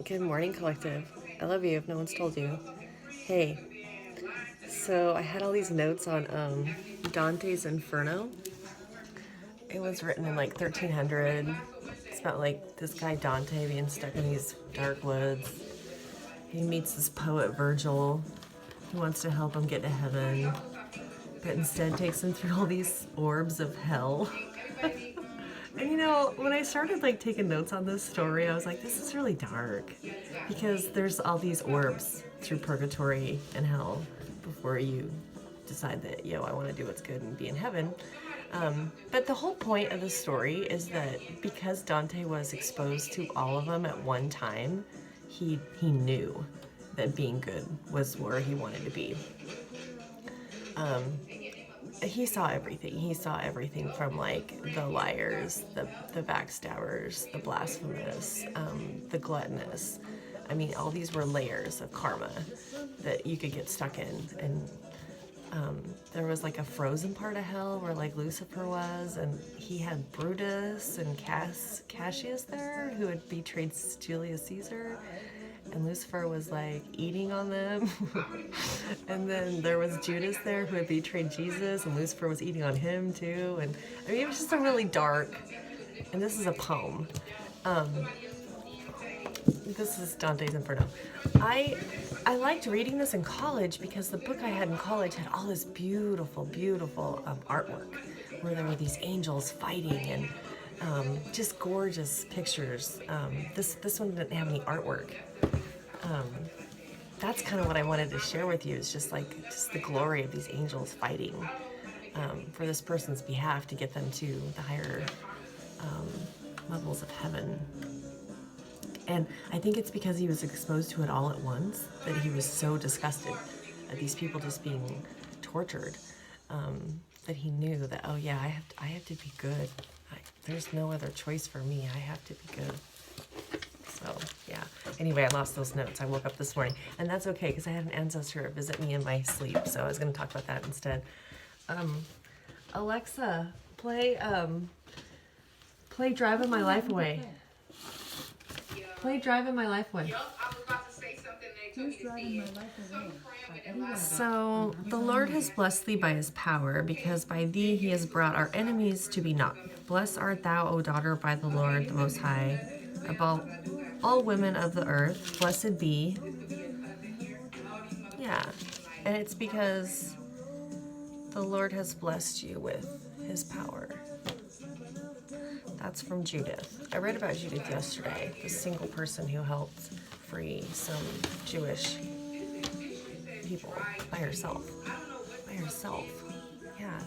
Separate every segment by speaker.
Speaker 1: Good morning, collective. I love you if no one's told you. Hey, so I had all these notes on Dante's Inferno. It was written in like 1300. It's about like this guy Dante being stuck in these dark woods. He meets this poet Virgil who wants to help him get to heaven, but instead takes him through all these orbs of hell. And when I started like taking notes on this story, I was like, this is really dark because there's all these orbs through purgatory and hell before you decide that, I want to do what's good and be in heaven. But the whole point of the story is that because Dante was exposed to all of them at one time, he knew that being good was where he wanted to be. He saw everything. He saw everything from like the liars, the backstabbers, the blasphemous, the gluttonous. I mean, all these were layers of karma that you could get stuck in. And there was like a frozen part of hell where like Lucifer was, and he had Brutus and Cassius there who had betrayed Julius Caesar. And Lucifer was like eating on them. And then there was Judas there who had betrayed Jesus, and Lucifer was eating on him too. And I mean, it was just a really dark, and this is a poem. This is Dante's Inferno. I liked reading this in college because the book I had in college had all this beautiful, beautiful artwork where there were these angels fighting and just gorgeous pictures. This one didn't have any artwork. That's kind of what I wanted to share with you, is just the glory of these angels fighting for this person's behalf to get them to the higher levels of heaven. And I think it's because he was exposed to it all at once that he was so disgusted at these people just being tortured, that he knew that, oh yeah, I have to be good. There's no other choice for me. I have to be good. So, yeah. Anyway, I lost those notes. I woke up this morning. And that's okay, because I had an ancestor visit me in my sleep, so I was going to talk about that instead. Alexa, play Driving My Life Away. Play Driving My Life Away. So, the Lord has blessed thee by his power, because by thee he has brought our enemies to be naught. Blessed art thou, O daughter, by the Lord the Most High, above all women of the earth. Blessed be. Yeah, and it's because the Lord has blessed you with his power. That's from Judith. I read about Judith yesterday, the single person who helped free some Jewish people by herself. By herself. Yeah.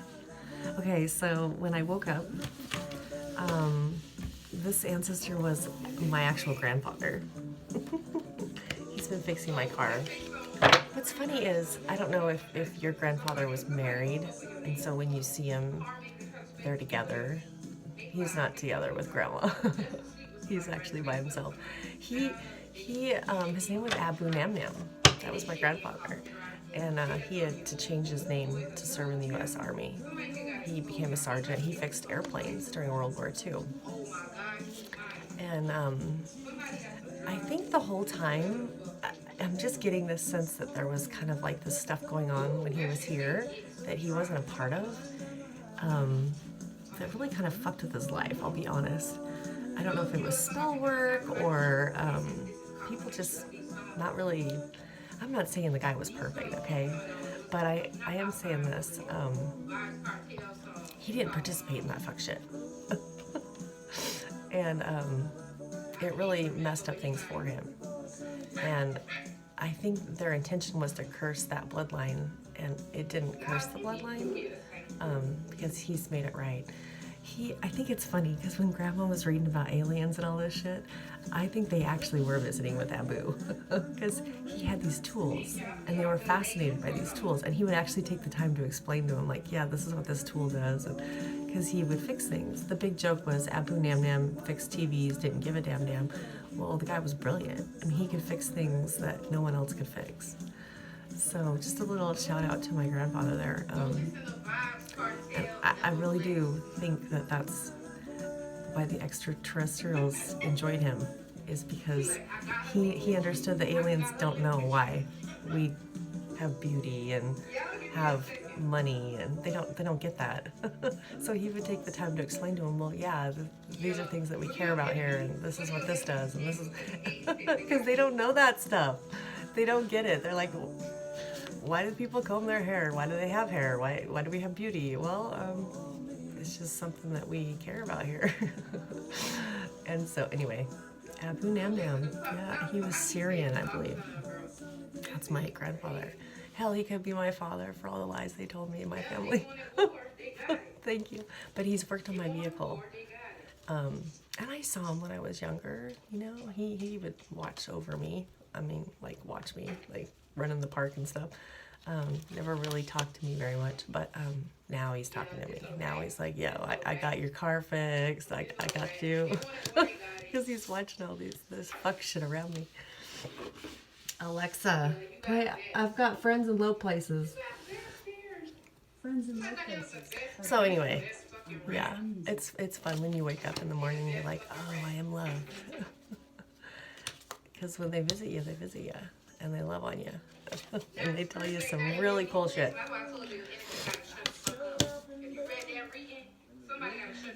Speaker 1: Okay, so when I woke up, this ancestor was my actual grandfather. He's been fixing my car. What's funny is, I don't know if your grandfather was married, and so when you see him, they're together. He's not together with grandma. He's actually by himself. His name was Abu Namnam. That was my grandfather. And he had to change his name to serve in the U.S. Army. He became a sergeant. He fixed airplanes during World War II. And I think the whole time, I'm just getting this sense that there was kind of like this stuff going on when he was here that he wasn't a part of. That really kind of fucked with his life, I'll be honest. I don't know if it was spell work or people just not really... I'm not saying the guy was perfect, okay? But I am saying this. He didn't participate in that fuck shit. And it really messed up things for him. And I think their intention was to curse that bloodline, and it didn't curse the bloodline because he's made it right. I think it's funny because when Grandma was reading about aliens and all this shit, I think they actually were visiting with Abu because he had these tools and they were fascinated by these tools, and he would actually take the time to explain to them, like, yeah, this is what this tool does, because he would fix things. The big joke was Abu Namnam fixed TVs, didn't give a damn. Well, the guy was brilliant. I mean, he could fix things that no one else could fix. So just a little shout out to my grandfather there. And I really do think that that's why the extraterrestrials enjoyed him, is because he understood that aliens don't know why we have beauty and have money, and they don't get that. So he would take the time to explain to them, well, yeah, these are things that we care about here, and this is what this does, and this is because they don't know that stuff. They don't get it. They're like, why do people comb their hair? Why do they have hair? Why do we have beauty? Well, it's just something that we care about here. And so anyway, Abu Namdam, yeah, he was Syrian, I believe. That's my grandfather. Hell, he could be my father for all the lies they told me in my family. Thank you. But he's worked on my vehicle. And I saw him when I was younger, you know. He would watch over me. I mean, like, watch me, like, run in the park and stuff. Never really talked to me very much, but now he's talking to me. Now he's like, yo, I got your car fixed. I got you. Because he's watching all this fuck shit around me. Alexa, play I've Got Friends in Low Places.
Speaker 2: Friends in Low Places.
Speaker 1: So anyway, yeah, it's fun when you wake up in the morning and you're like, oh, I am loved. Because when they visit you, and they love on you. And they tell you some really cool shit.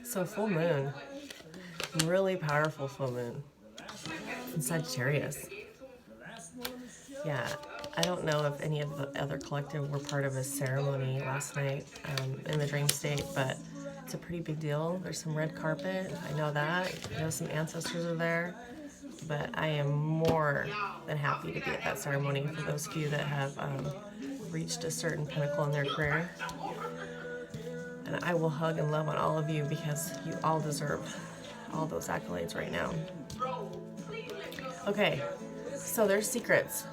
Speaker 1: So full moon, really powerful full moon in Sagittarius. Yeah, I don't know if any of the other collective were part of a ceremony last night in the dream state, but it's a pretty big deal. There's some red carpet, I know that. I know some ancestors are there, but I am more than happy to be at that ceremony for those of you that have reached a certain pinnacle in their career. And I will hug and love on all of you because you all deserve all those accolades right now. Okay, so there's secrets.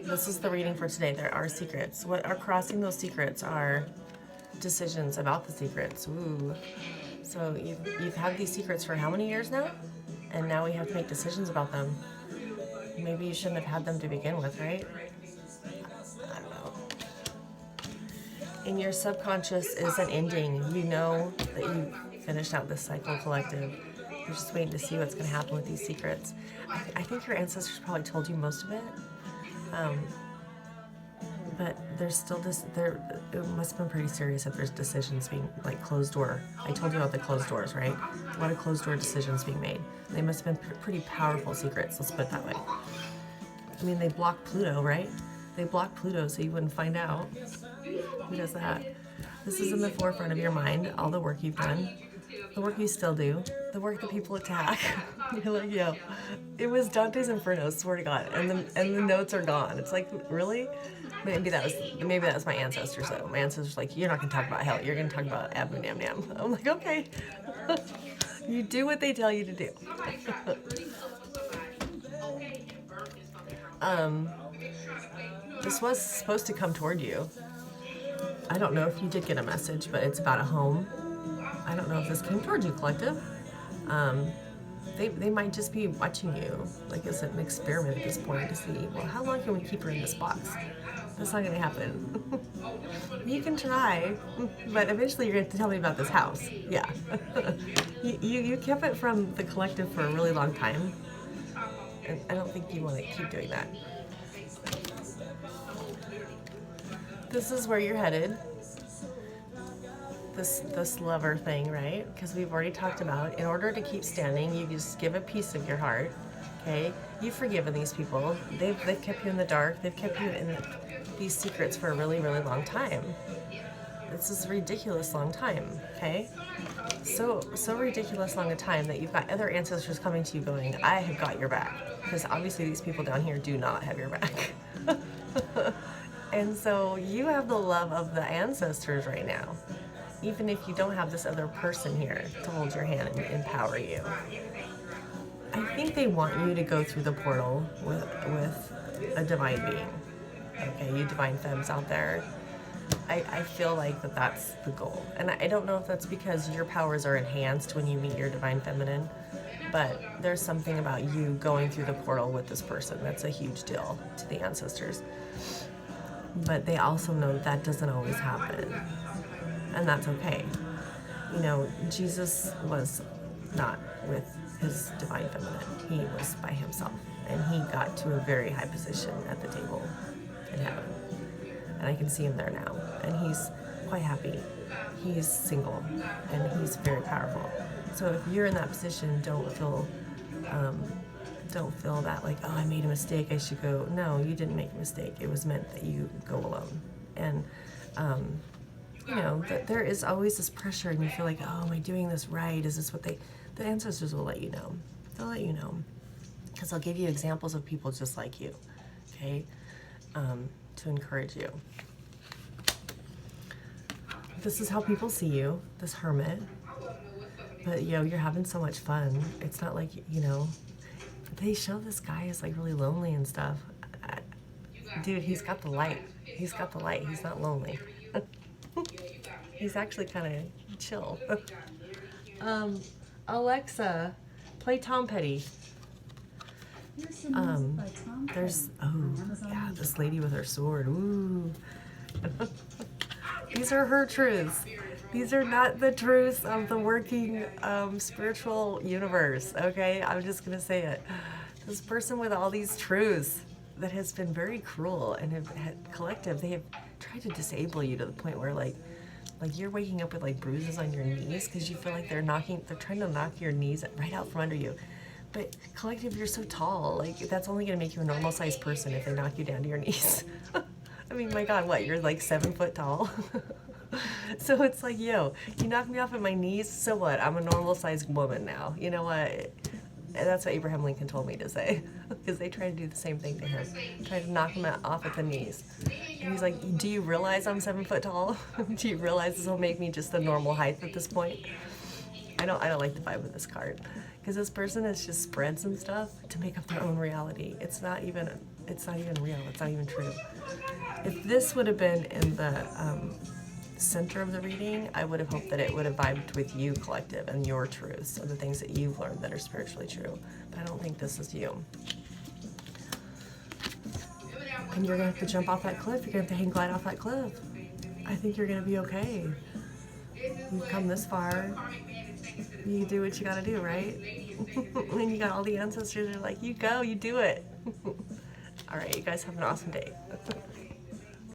Speaker 1: This is the reading for today. There are secrets. What are crossing those secrets are decisions about the secrets. Ooh. So you've had these secrets for how many years now? And now we have to make decisions about them. Maybe you shouldn't have had them to begin with, right? I don't know. In your subconscious is an ending. You know that you finished out this cycle collective. You're just waiting to see what's going to happen with these secrets. I think your ancestors probably told you most of it. But there's still this, it must have been pretty serious if there's decisions being, like, closed door. I told you about the closed doors, right? A lot of closed door decisions being made. They must have been pretty powerful secrets, let's put it that way. I mean, they blocked Pluto, right? They blocked Pluto so you wouldn't find out. Who does that? This is in the forefront of your mind, all the work you've done, the work you still do, the work that people attack. You're like, yo, it was Dante's Inferno, swear to God, and the notes are gone. It's like, really? Maybe that was my ancestors though. My ancestors like, you're not gonna talk about hell, you're gonna talk about Abu Namdam. I'm like, okay. You do what they tell you to do. This was supposed to come toward you. I don't know if you did get a message, but it's about a home. I don't know if this came toward you, collective. They might just be watching you, like as an experiment at this point to see, well, how long can we keep her in this box? That's not gonna happen. You can try, but eventually you're gonna have to tell me about this house. Yeah. You kept it from the collective for a really long time, and I don't think you want to keep doing that. This is where you're headed. This lover thing, right? Because we've already talked about, in order to keep standing, you just give a piece of your heart, okay? You've forgiven these people. They've kept you in the dark. They've kept you in these secrets for a really, really long time. This is a ridiculous long time, okay? So ridiculous long a time that you've got other ancestors coming to you going, I have got your back. Because obviously these people down here do not have your back. And so you have the love of the ancestors right now. Even if you don't have this other person here to hold your hand and empower you. I think they want you to go through the portal with a divine being. Okay, you divine femmes out there. I feel like that's the goal. And I don't know if that's because your powers are enhanced when you meet your divine feminine, but there's something about you going through the portal with this person that's a huge deal to the ancestors. But they also know that doesn't always happen. And that's okay. You know, Jesus was not with his divine feminine. He was by himself, and he got to a very high position at the table in heaven. And I can see him there now, and he's quite happy. He's single, and he's very powerful. So if you're in that position, don't feel that like, oh, I made a mistake, I should go. No, you didn't make a mistake. It was meant that you go alone. And you know, that there is always this pressure, and you feel like, oh, am I doing this right? Is this what they? The ancestors will let you know. They'll let you know, because they'll give you examples of people just like you, okay, to encourage you. This is how people see you, this hermit. But, you know, you're having so much fun. It's not like, you know, they show this guy is like really lonely and stuff. Dude, he's got the light. He's got the light. He's not lonely. He's actually kind of chill. Alexa, play Tom Petty.
Speaker 2: Here's some music by Tom Petty
Speaker 1: There's,
Speaker 2: on
Speaker 1: oh,
Speaker 2: Amazon
Speaker 1: yeah,
Speaker 2: Music.
Speaker 1: this lady with her sword. Ooh. These are her truths. These are not the truths of the working spiritual universe, okay? I'm just going to say it. This person with all these truths that has been very cruel and have had collective, they have tried to disable you to the point where like you're waking up with like bruises on your knees because you feel like they're trying to knock your knees right out from under you. But collective, you're so tall, like that's only going to make you a normal sized person if they knock you down to your knees. I mean, my God, what, you're like 7 foot tall? So it's like, yo, you knocked me off at my knees, so what? I'm a normal sized woman now. You know what? And that's what Abraham Lincoln told me to say, because they tried to do the same thing to him, tried to knock him off at the knees. And he's like, do you realize I'm 7 foot tall? Do you realize this will make me just the normal height at this point? I don't like the vibe of this card, because this person is just spreads and stuff to make up their own reality. It's not even real. It's not even true. If this would have been in the center of the reading, I would have hoped that it would have vibed with you, collective, and your truths of the things that you've learned that are spiritually true. But I don't think this is you. And you're gonna have to jump off that cliff. You're gonna have to hang glide off that cliff. I think you're gonna be okay. You've come this far. You do what you gotta do, right? And you got all the ancestors that are like, you go, you do it. All right, you guys have an awesome day.